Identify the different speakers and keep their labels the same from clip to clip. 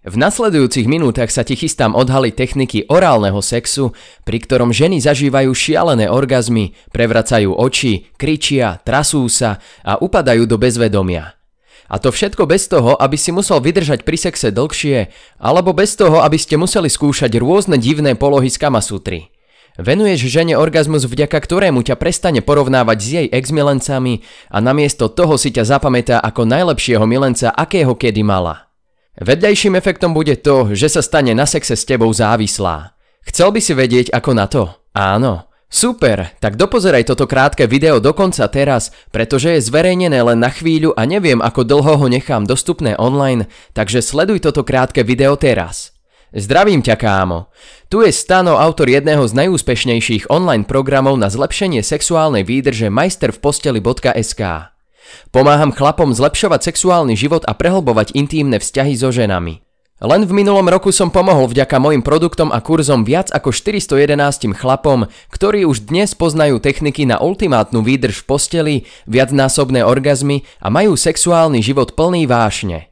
Speaker 1: V nasledujúcich minútach sa ti chystám odhaliť techniky orálneho sexu, pri ktorom ženy zažívajú šialené orgazmy, prevracajú oči, kričia, trasú sa a upadajú do bezvedomia. A to všetko bez toho, aby si musel vydržať pri sexe dlhšie, alebo bez toho, aby ste museli skúšať rôzne divné polohy z Kamasutry. Venuješ žene orgazmus, vďaka ktorému ťa prestane porovnávať s jej ex-milencami a namiesto toho si ťa zapamätá ako najlepšieho milenca, akého kedy mala. Vedľajším efektom bude to, že sa stane na sexe s tebou závislá. Chcel by si vedieť ako na to? Áno. Super, tak dopozeraj toto krátke video dokonca teraz, pretože je zverejnené len na chvíľu a neviem ako dlho ho nechám dostupné online, takže sleduj toto krátke video teraz. Zdravím ťa, kámo. Tu je Stano, autor jedného z najúspešnejších online programov na zlepšenie sexuálnej výdrže majstervposteli.sk. Pomáham chlapom zlepšovať sexuálny život a prehlbovať intímne vzťahy so ženami. Len v minulom roku som pomohol vďaka mojim produktom a kurzom viac ako 411 chlapom, ktorí už dnes poznajú techniky na ultimátnu výdrž v posteli, viacnásobné orgazmy a majú sexuálny život plný vášne.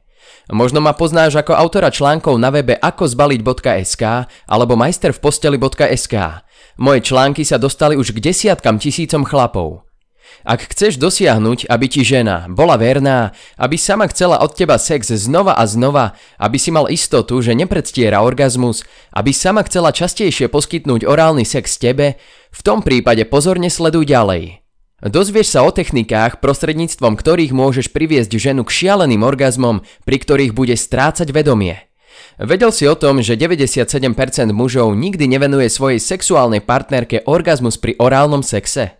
Speaker 1: Možno ma poznáš ako autora článkov na webe akozbaliť.sk alebo majstervposteli.sk. Moje články sa dostali už k desiatkam tisícom chlapov. Ak chceš dosiahnuť, aby ti žena bola verná, aby sama chcela od teba sex znova a znova, aby si mal istotu, že nepredstiera orgazmus, aby sama chcela častejšie poskytnúť orálny sex tebe, v tom prípade pozorne sleduj ďalej. Dozvieš sa o technikách, prostredníctvom ktorých môžeš priviesť ženu k šialeným orgazmom, pri ktorých bude strácať vedomie. Vedel si o tom, že 97% mužov nikdy nevenuje svojej sexuálnej partnerke orgazmus pri orálnom sexe?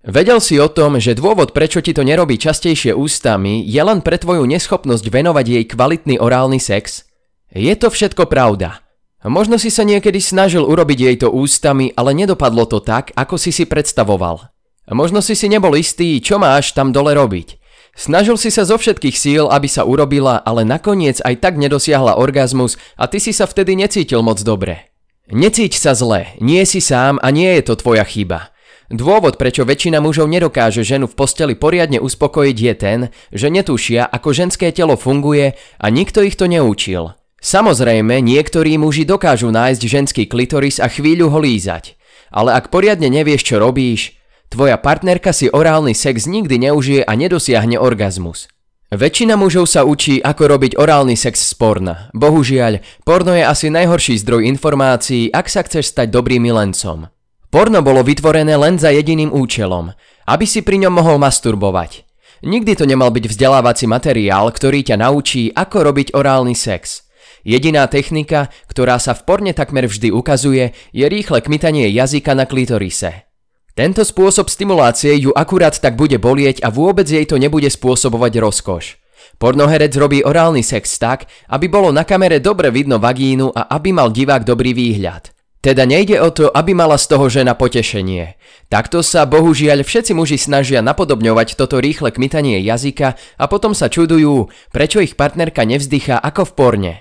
Speaker 1: Vedel si o tom, že dôvod, prečo ti to nerobí častejšie ústami, je len pre tvoju neschopnosť venovať jej kvalitný orálny sex? Je to všetko pravda. Možno si sa niekedy snažil urobiť jej to ústami, ale nedopadlo to tak, ako si si predstavoval. Možno si nebol istý, čo máš tam dole robiť. Snažil si sa zo všetkých síl, aby sa urobila, ale nakoniec aj tak nedosiahla orgazmus a ty si sa vtedy necítil moc dobre. Necíť sa zle, nie si sám a nie je to tvoja chyba. Dôvod, prečo väčšina mužov nedokáže ženu v posteli poriadne uspokojiť, je ten, že netušia, ako ženské telo funguje a nikto ich to neučil. Samozrejme, niektorí muži dokážu nájsť ženský klitoris a chvíľu ho lízať. Ale ak poriadne nevieš, čo robíš, tvoja partnerka si orálny sex nikdy neužije a nedosiahne orgazmus. Väčšina mužov sa učí, ako robiť orálny sex z porna. Bohužiaľ, porno je asi najhorší zdroj informácií, ak sa chceš stať dobrým milencom. Porno bolo vytvorené len za jediným účelom, aby si pri ňom mohol masturbovať. Nikdy to nemal byť vzdelávací materiál, ktorý ťa naučí, ako robiť orálny sex. Jediná technika, ktorá sa v porne takmer vždy ukazuje, je rýchle kmitanie jazyka na klitorise. Tento spôsob stimulácie ju akurát tak bude bolieť a vôbec jej to nebude spôsobovať rozkoš. Pornoherec robí orálny sex tak, aby bolo na kamere dobre vidno vagínu a aby mal divák dobrý výhľad. Teda nejde o to, aby mala z toho žena potešenie. Takto sa bohužiaľ všetci muži snažia napodobňovať toto rýchle kmitanie jazyka a potom sa čudujú, prečo ich partnerka nevzdychá ako v porne.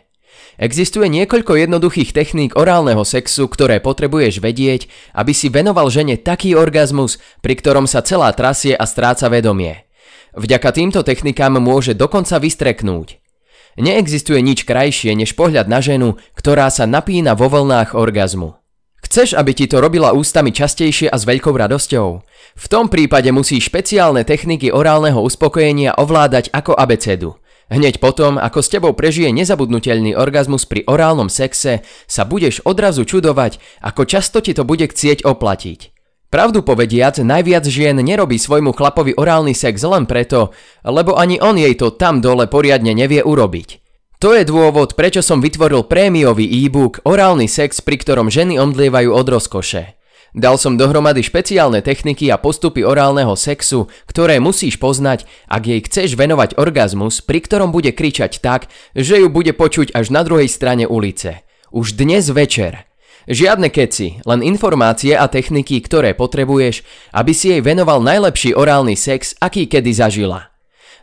Speaker 1: Existuje niekoľko jednoduchých techník orálneho sexu, ktoré potrebuješ vedieť, aby si venoval žene taký orgazmus, pri ktorom sa celá trasie a stráca vedomie. Vďaka týmto technikám môže dokonca vystreknúť. Neexistuje nič krajšie než pohľad na ženu, ktorá sa napína vo vlnách orgazmu. Chceš, aby ti to robila ústami častejšie a s veľkou radosťou? V tom prípade musíš špeciálne techniky orálneho uspokojenia ovládať ako abecedu. Hneď potom, ako s tebou prežije nezabudnuteľný orgazmus pri orálnom sexe, sa budeš odrazu čudovať, ako často ti to bude chcieť oplatiť. Pravdu povediac, najviac žien nerobí svojmu chlapovi orálny sex len preto, lebo ani on jej to tam dole poriadne nevie urobiť. To je dôvod, prečo som vytvoril prémiový e-book Orálny sex, pri ktorom ženy omdlievajú od rozkoše. Dal som dohromady špeciálne techniky a postupy orálneho sexu, ktoré musíš poznať, ak jej chceš venovať orgazmus, pri ktorom bude kričať tak, že ju bude počuť až na druhej strane ulice. Už dnes večer. Žiadne keci, len informácie a techniky, ktoré potrebuješ, aby si jej venoval najlepší orálny sex, aký kedy zažila.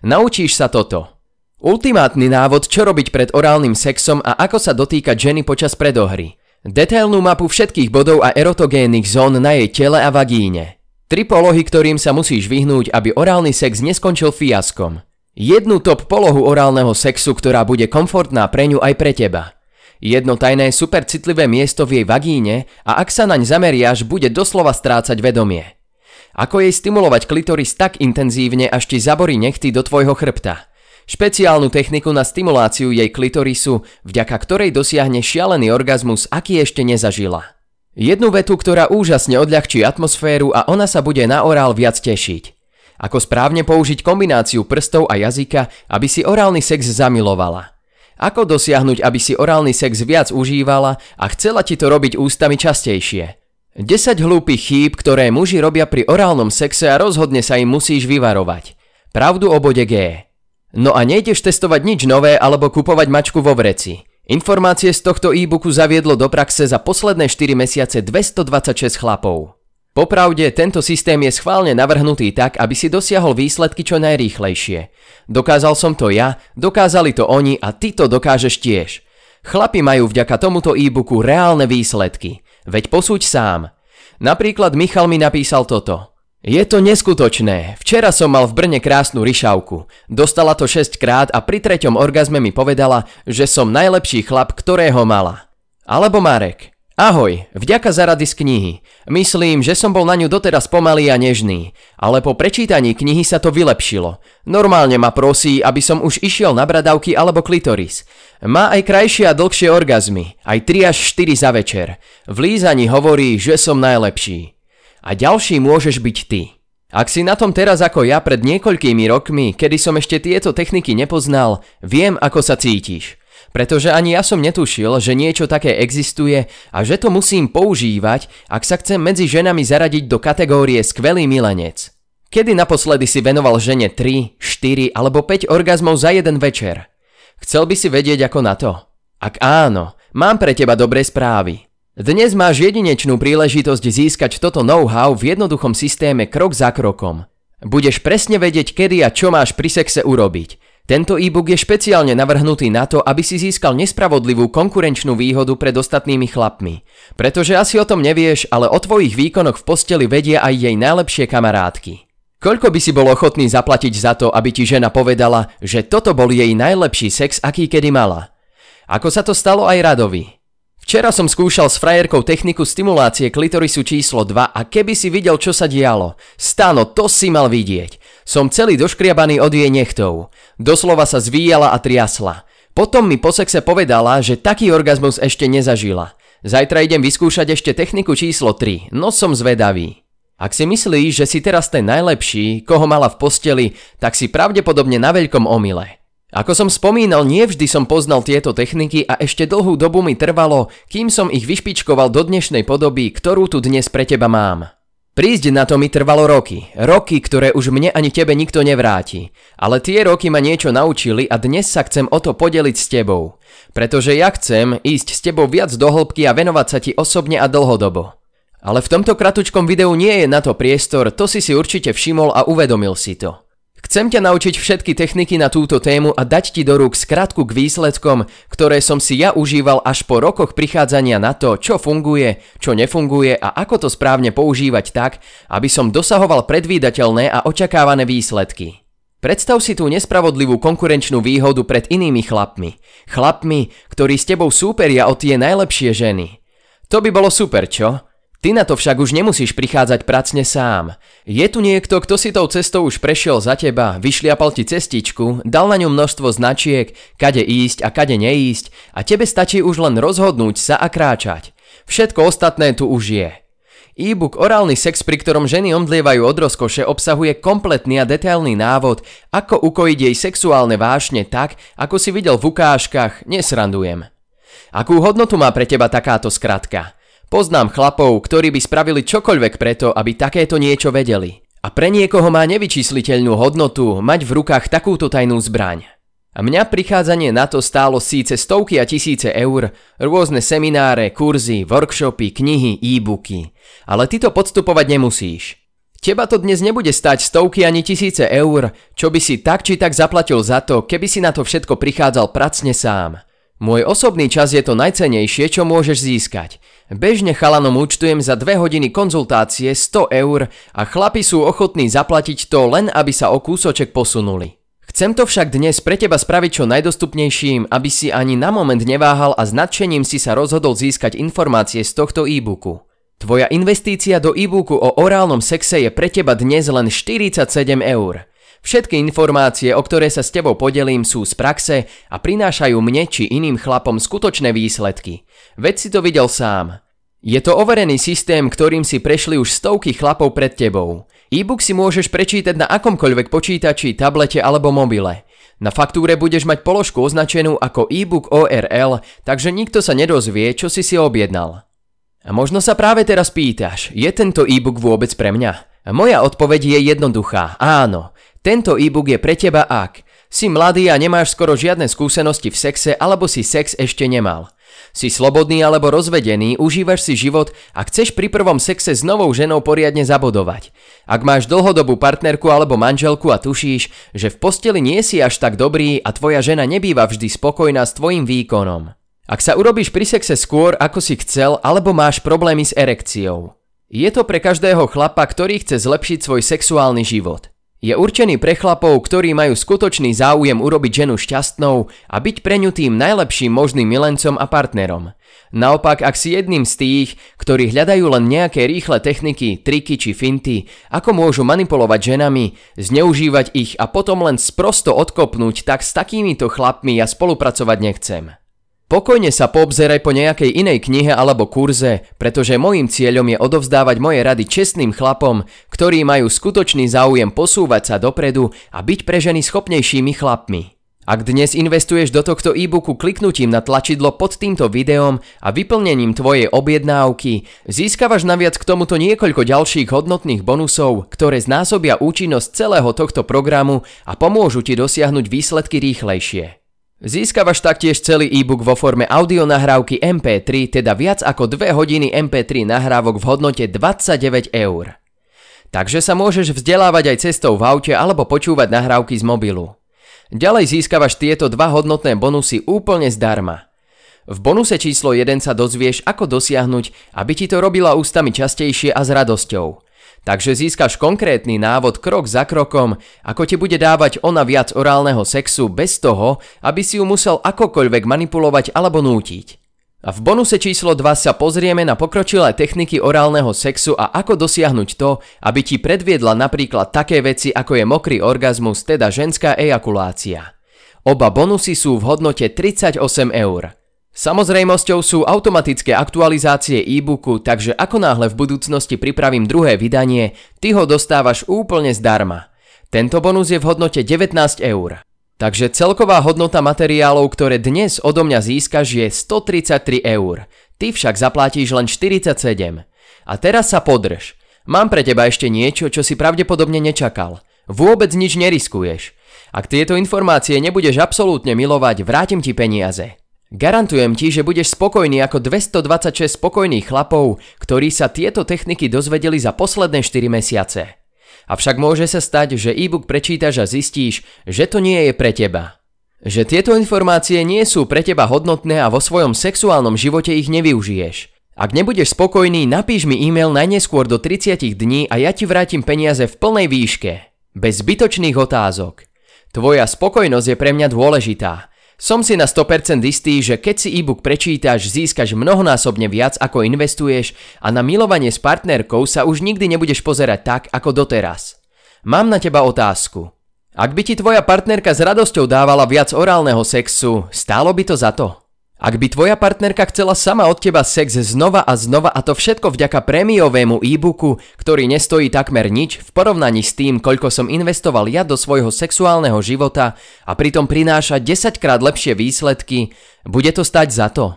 Speaker 1: Naučíš sa toto. Ultimátny návod, čo robiť pred orálnym sexom a ako sa dotýkať ženy počas predohry. Detailnú mapu všetkých bodov a erotogénnych zón na jej tele a vagíne. 3 polohy, ktorým sa musíš vyhnúť, aby orálny sex neskončil fiaskom. Jednu top polohu orálneho sexu, ktorá bude komfortná pre ňu aj pre teba. Jedno tajné supercitlivé miesto v jej vagíne a ak sa naň zameriaš, bude doslova strácať vedomie. Ako jej stimulovať klitoris tak intenzívne, až ti zaborí nechty do tvojho chrbta. Špeciálnu techniku na stimuláciu jej klitorisu, vďaka ktorej dosiahne šialený orgazmus, aký ešte nezažila. Jednu vetu, ktorá úžasne odľahčí atmosféru a ona sa bude na orál viac tešiť. Ako správne použiť kombináciu prstov a jazyka, aby si orálny sex zamilovala. Ako dosiahnuť, aby si orálny sex viac užívala a chcela ti to robiť ústami častejšie. 10 hlúpych chýb, ktoré muži robia pri orálnom sexe a rozhodne sa im musíš vyvarovať. Pravdu o bode G. No a nejdeš testovať nič nové alebo kupovať mačku vo vreci. Informácie z tohto e-booku zaviedlo do praxe za posledné 4 mesiace 226 chlapov. Popravde, tento systém je schválne navrhnutý tak, aby si dosiahol výsledky čo najrýchlejšie. Dokázal som to ja, dokázali to oni a ty to dokážeš tiež. Chlapi majú vďaka tomuto e-booku reálne výsledky. Veď posúď sám. Napríklad Michal mi napísal toto. Je to neskutočné. Včera som mal v Brne krásnu ryšavku. Dostala to 6 krát a pri 3. orgazme mi povedala, že som najlepší chlap, ktorého mala. Alebo Marek. Ahoj, vďaka za rady z knihy. Myslím, že som bol na ňu doteraz pomalý a nežný, ale po prečítaní knihy sa to vylepšilo. Normálne ma prosí, aby som už išiel na bradavky alebo klitoris. Má aj krajšie a dlhšie orgazmy, aj 3 až 4 za večer. V lízaní hovorí, že som najlepší. A ďalší môžeš byť ty. Ak si na tom teraz ako ja pred niekoľkými rokmi, kedy som ešte tieto techniky nepoznal, viem, ako sa cítiš. Pretože ani ja som netušil, že niečo také existuje a že to musím používať, ak sa chcem medzi ženami zaradiť do kategórie skvelý milenec. Kedy naposledy si venoval žene 3, 4 alebo 5 orgazmov za jeden večer? Chcel by si vedieť ako na to? Ak áno, mám pre teba dobré správy. Dnes máš jedinečnú príležitosť získať toto know-how v jednoduchom systéme krok za krokom. Budeš presne vedieť, kedy a čo máš pri sexe urobiť. Tento e-book je špeciálne navrhnutý na to, aby si získal nespravodlivú konkurenčnú výhodu pred ostatnými chlapmi. Pretože asi o tom nevieš, ale o tvojich výkonoch v posteli vedia aj jej najlepšie kamarátky. Koľko by si bol ochotný zaplatiť za to, aby ti žena povedala, že toto bol jej najlepší sex, aký kedy mala? Ako sa to stalo aj Radovi. Včera som skúšal s frajerkou techniku stimulácie klitorisu číslo 2 a keby si videl, čo sa dialo. Stano, to si mal vidieť. Som celý doškriabaný od jej nechtov. Doslova sa zvíjala a triasla. Potom mi po sexe povedala, že taký orgazmus ešte nezažila. Zajtra idem vyskúšať ešte techniku číslo 3, no som zvedavý. Ak si myslíš, že si teraz ten najlepší, koho mala v posteli, tak si pravdepodobne na veľkom omyle. Ako som spomínal, nie vždy som poznal tieto techniky a ešte dlhú dobu mi trvalo, kým som ich vyšpičkoval do dnešnej podoby, ktorú tu dnes pre teba mám. Prísť na to mi trvalo roky, ktoré už mne ani tebe nikto nevráti. Ale tie roky ma niečo naučili a dnes sa chcem o to podeliť s tebou. Pretože ja chcem ísť s tebou viac do hĺbky a venovať sa ti osobne a dlhodobo. Ale v tomto kratučkom videu nie je na to priestor, to si určite všimol a uvedomil si to. Chcem ťa naučiť všetky techniky na túto tému a dať ti do rúk skratku k výsledkom, ktoré som si ja užíval až po rokoch prichádzania na to, čo funguje, čo nefunguje a ako to správne používať tak, aby som dosahoval predvídateľné a očakávané výsledky. Predstav si tú nespravodlivú konkurenčnú výhodu pred inými chlapmi. Chlapmi, ktorí s tebou súperia o tie najlepšie ženy. To by bolo super, čo? Ty na to však už nemusíš prichádzať pracne sám. Je tu niekto, kto si tou cestou už prešiel za teba, vyšliapal ti cestičku, dal na ňu množstvo značiek, kade ísť a kade neísť a tebe stačí už len rozhodnúť sa a kráčať. Všetko ostatné tu už je. E-book Orálny sex, pri ktorom ženy omdlievajú od rozkoše, obsahuje kompletný a detailný návod, ako ukojiť jej sexuálne vášne tak, ako si videl v ukážkach, nesrandujem. Akú hodnotu má pre teba takáto skratka? Poznám chlapov, ktorí by spravili čokoľvek preto, aby takéto niečo vedeli. A pre niekoho má nevyčísliteľnú hodnotu mať v rukách takúto tajnú zbraň. A mňa prichádzanie na to stálo síce stovky a tisíce eur, rôzne semináre, kurzy, workshopy, knihy, e-booky. Ale ty to podstupovať nemusíš. Teba to dnes nebude stať stovky ani tisíce eur, čo by si tak či tak zaplatil za to, keby si na to všetko prichádzal pracne sám. Môj osobný čas je to najcennejšie, čo môžeš získať. Bežne chalanom účtujem za 2 hodiny konzultácie 100 eur a chlapi sú ochotní zaplatiť to len, aby sa o kúsoček posunuli. Chcem to však dnes pre teba spraviť čo najdostupnejším, aby si ani na moment neváhal a s nadšením si sa rozhodol získať informácie z tohto e-booku. Tvoja investícia do e-booku o orálnom sexe je pre teba dnes len 47 eur. Všetky informácie, o ktoré sa s tebou podelím, sú z praxe a prinášajú mne či iným chlapom skutočné výsledky. Veď si to videl sám. Je to overený systém, ktorým si prešli už stovky chlapov pred tebou. E-book si môžeš prečítať na akomkoľvek počítači, tablete alebo mobile. Na faktúre budeš mať položku označenú ako e-book ORL, takže nikto sa nedozvie, čo si objednal. A možno sa práve teraz pýtaš, je tento e-book vôbec pre mňa? A moja odpoveď je jednoduchá, áno. Tento e-book je pre teba, ak si mladý a nemáš skoro žiadne skúsenosti v sexe alebo si sex ešte nemal. Si slobodný alebo rozvedený, užívaš si život a chceš pri prvom sexe s novou ženou poriadne zabodovať. Ak máš dlhodobú partnerku alebo manželku a tušíš, že v posteli nie si až tak dobrý a tvoja žena nebýva vždy spokojná s tvojim výkonom. Ak sa urobíš pri sexe skôr, ako si chcel, alebo máš problémy s erekciou. Je to pre každého chlapa, ktorý chce zlepšiť svoj sexuálny život. Je určený pre chlapov, ktorí majú skutočný záujem urobiť ženu šťastnou a byť pre ňu tým najlepším možným milencom a partnerom. Naopak, ak si jedným z tých, ktorí hľadajú len nejaké rýchle techniky, triky či finty, ako môžu manipulovať ženami, zneužívať ich a potom len sprosto odkopnúť, tak s takýmito chlapmi ja spolupracovať nechcem. Pokojne sa poobzeraj po nejakej inej knihe alebo kurze, pretože môjim cieľom je odovzdávať moje rady čestným chlapom, ktorí majú skutočný záujem posúvať sa dopredu a byť pre ženy schopnejšími chlapmi. Ak dnes investuješ do tohto e-booku kliknutím na tlačidlo pod týmto videom a vyplnením tvojej objednávky, získavaš naviac k tomuto niekoľko ďalších hodnotných bonusov, ktoré znásobia účinnosť celého tohto programu a pomôžu ti dosiahnuť výsledky rýchlejšie. Získavaš taktiež celý e-book vo forme audionahrávky MP3, teda viac ako 2 hodiny MP3 nahrávok v hodnote 29 eur. Takže sa môžeš vzdelávať aj cestou v aute alebo počúvať nahrávky z mobilu. Ďalej získavaš tieto 2 hodnotné bonusy úplne zdarma. V bonuse číslo 1 sa dozvieš, ako dosiahnuť, aby ti to robila ústami častejšie a s radosťou. Takže získaš konkrétny návod krok za krokom, ako ti bude dávať ona viac orálneho sexu bez toho, aby si ju musel akokoľvek manipulovať alebo nútiť. A v bonuse číslo 2 sa pozrieme na pokročilé techniky orálneho sexu a ako dosiahnuť to, aby ti predviedla napríklad také veci ako je mokrý orgazmus, teda ženská ejakulácia. Oba bonusy sú v hodnote 38 eur. Samozrejmosťou sú automatické aktualizácie e-booku, takže ako náhle v budúcnosti pripravím druhé vydanie, ty ho dostávaš úplne zdarma. Tento bonus je v hodnote 19 eur. Takže celková hodnota materiálov, ktoré dnes odo mňa získaš, je 133 eur. Ty však zaplatíš len 47. A teraz sa podrž. Mám pre teba ešte niečo, čo si pravdepodobne nečakal. Vôbec nič neriskuješ. Ak tieto informácie nebudeš absolútne milovať, vrátim ti peniaze. Garantujem ti, že budeš spokojný ako 226 spokojných chlapov, ktorí sa tieto techniky dozvedeli za posledné 4 mesiace. Avšak môže sa stať, že e-book prečítaš a zistíš, že to nie je pre teba. Že tieto informácie nie sú pre teba hodnotné a vo svojom sexuálnom živote ich nevyužiješ. Ak nebudeš spokojný, napíš mi e-mail najneskôr do 30 dní a ja ti vrátim peniaze v plnej výške. Bez zbytočných otázok. Tvoja spokojnosť je pre mňa dôležitá. Som si na 100% istý, že keď si e-book prečítaš, získaš mnohonásobne viac, ako investuješ a na milovanie s partnerkou sa už nikdy nebudeš pozerať tak, ako doteraz. Mám na teba otázku. Ak by ti tvoja partnerka s radosťou dávala viac orálneho sexu, stálo by to za to? Ak by tvoja partnerka chcela sama od teba sex znova a znova a to všetko vďaka prémiovému e-booku, ktorý nestojí takmer nič v porovnaní s tým, koľko som investoval ja do svojho sexuálneho života a pritom prináša 10-krát lepšie výsledky, bude to stať za to?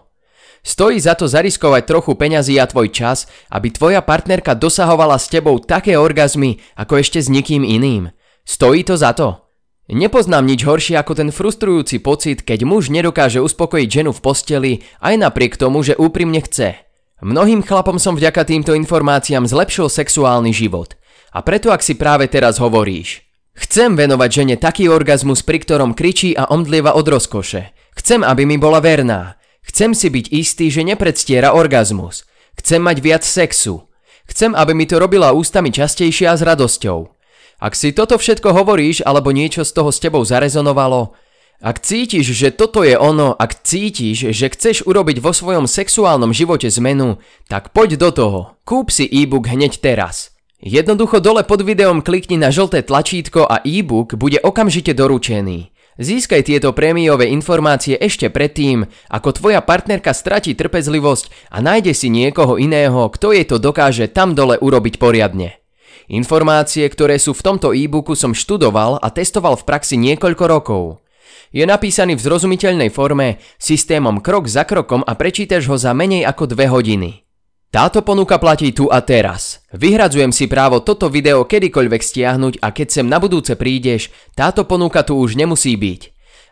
Speaker 1: Stojí za to zariskovať trochu peňazí a tvoj čas, aby tvoja partnerka dosahovala s tebou také orgazmy, ako ešte s nikým iným. Stojí to za to? Nepoznám nič horšie ako ten frustrujúci pocit, keď muž nedokáže uspokojiť ženu v posteli aj napriek tomu, že úprimne chce. Mnohým chlapom som vďaka týmto informáciám zlepšil sexuálny život. A preto ak si práve teraz hovoríš: chcem venovať žene taký orgazmus, pri ktorom kričí a omdlieva od rozkoše. Chcem, aby mi bola verná. Chcem si byť istý, že nepredstiera orgazmus. Chcem mať viac sexu. Chcem, aby mi to robila ústami častejšie a s radosťou. Ak si toto všetko hovoríš alebo niečo z toho s tebou zarezonovalo, ak cítiš, že toto je ono, ak cítiš, že chceš urobiť vo svojom sexuálnom živote zmenu, tak poď do toho. Kúp si e-book hneď teraz. Jednoducho dole pod videom klikni na žlté tlačítko a e-book bude okamžite doručený. Získaj tieto prémiové informácie ešte predtým, ako tvoja partnerka stratí trpezlivosť a nájde si niekoho iného, kto jej to dokáže tam dole urobiť poriadne. Informácie, ktoré sú v tomto e-booku, som študoval a testoval v praxi niekoľko rokov. Je napísaný v zrozumiteľnej forme, systémom krok za krokom a prečítaš ho za menej ako 2 hodiny. Táto ponuka platí tu a teraz. Vyhradzujem si právo toto video kedykoľvek stiahnuť a keď sem na budúce prídeš, táto ponuka tu už nemusí byť.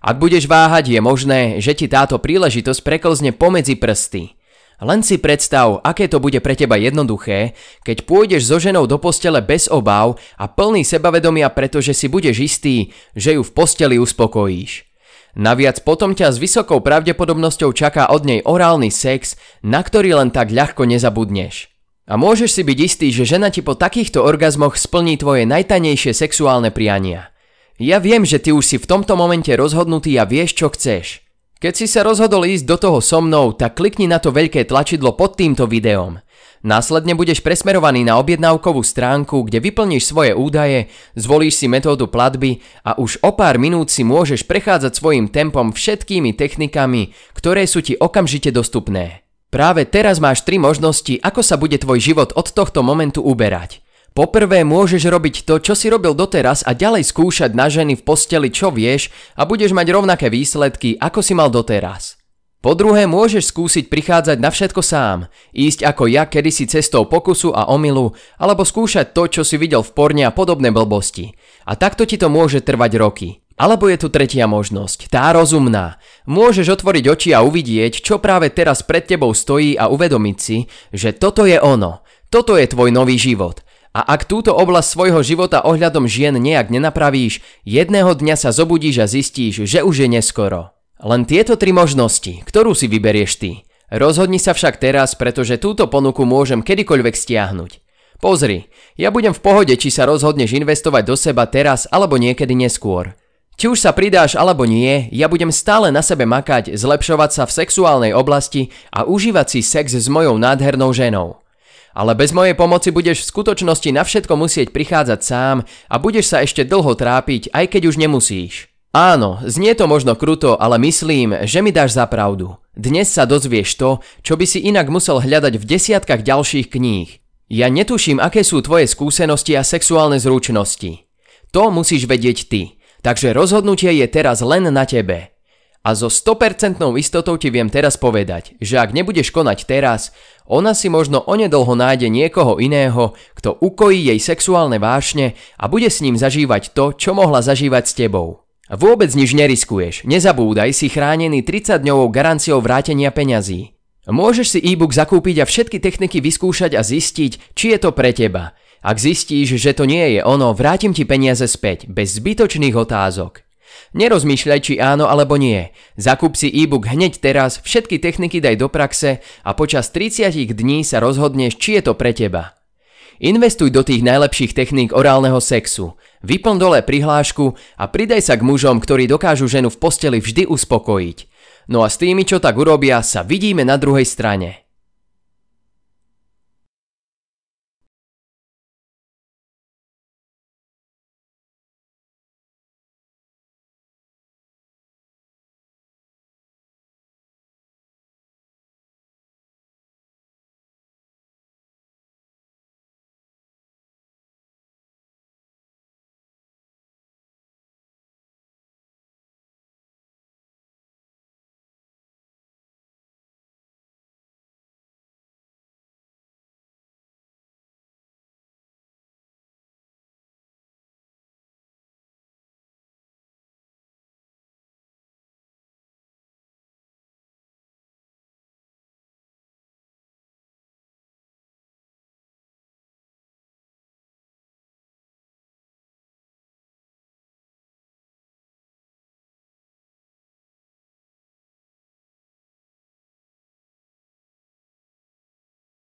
Speaker 1: Ak budeš váhať, je možné, že ti táto príležitosť preklzne pomedzi prsty. Len si predstav, aké to bude pre teba jednoduché, keď pôjdeš so ženou do postele bez obáv a plný sebavedomia, pretože si budeš istý, že ju v posteli uspokojíš. Naviac potom ťa s vysokou pravdepodobnosťou čaká od nej orálny sex, na ktorý len tak ľahko nezabudneš. A môžeš si byť istý, že žena ti po takýchto orgazmoch splní tvoje najtajnejšie sexuálne priania. Ja viem, že ty už si v tomto momente rozhodnutý a vieš, čo chceš. Keď si sa rozhodol ísť do toho so mnou, tak klikni na to veľké tlačidlo pod týmto videom. Následne budeš presmerovaný na objednávkovú stránku, kde vyplníš svoje údaje, zvolíš si metódu platby a už o pár minút si môžeš prechádzať svojím tempom všetkými technikami, ktoré sú ti okamžite dostupné. Práve teraz máš 3 možnosti, ako sa bude tvoj život od tohto momentu uberať. Poprvé môžeš robiť to, čo si robil doteraz a ďalej skúšať na ženy v posteli, čo vieš a budeš mať rovnaké výsledky, ako si mal doteraz. Po druhé môžeš skúsiť prichádzať na všetko sám, ísť ako ja kedysi cestou pokusu a omylu, alebo skúšať to, čo si videl v porne a podobné blbosti. A takto ti to môže trvať roky. Alebo je tu tretia možnosť, tá rozumná. Môžeš otvoriť oči a uvidieť, čo práve teraz pred tebou stojí a uvedomiť si, že toto je ono. Toto je tvoj nový život. A ak túto oblasť svojho života ohľadom žien nejak nenapravíš, jedného dňa sa zobudíš a zistíš, že už je neskoro. Len tieto 3 možnosti, ktorú si vyberieš ty. Rozhodni sa však teraz, pretože túto ponuku môžem kedykoľvek stiahnuť. Pozri, ja budem v pohode, či sa rozhodneš investovať do seba teraz alebo niekedy neskôr. Či už sa pridáš alebo nie, ja budem stále na sebe makať, zlepšovať sa v sexuálnej oblasti a užívať si sex s mojou nádhernou ženou. Ale bez mojej pomoci budeš v skutočnosti na všetko musieť prichádzať sám a budeš sa ešte dlho trápiť, aj keď už nemusíš. Áno, znie to možno kruto, ale myslím, že mi dáš za pravdu. Dnes sa dozvieš to, čo by si inak musel hľadať v desiatkách ďalších kníh. Ja netuším, aké sú tvoje skúsenosti a sexuálne zručnosti. To musíš vedieť ty, takže rozhodnutie je teraz len na tebe. A so 100% istotou ti viem teraz povedať, že ak nebudeš konať teraz, ona si možno onedlho nájde niekoho iného, kto ukojí jej sexuálne vášne a bude s ním zažívať to, čo mohla zažívať s tebou. Vôbec nič neriskuješ, nezabúdaj, si chránený 30-dňovou garanciou vrátenia peňazí. Môžeš si e-book zakúpiť a všetky techniky vyskúšať a zistiť, či je to pre teba. Ak zistíš, že to nie je ono, vrátim ti peniaze späť, bez zbytočných otázok. Nerozmýšľaj, či áno alebo nie. Zakúp si e-book hneď teraz, všetky techniky daj do praxe a počas 30 dní sa rozhodneš, či je to pre teba. Investuj do tých najlepších techník orálneho sexu. Vyplň dole prihlášku a pridaj sa k mužom, ktorí dokážu ženu v posteli vždy uspokojiť. No a s tými, čo tak urobia, sa vidíme na druhej strane.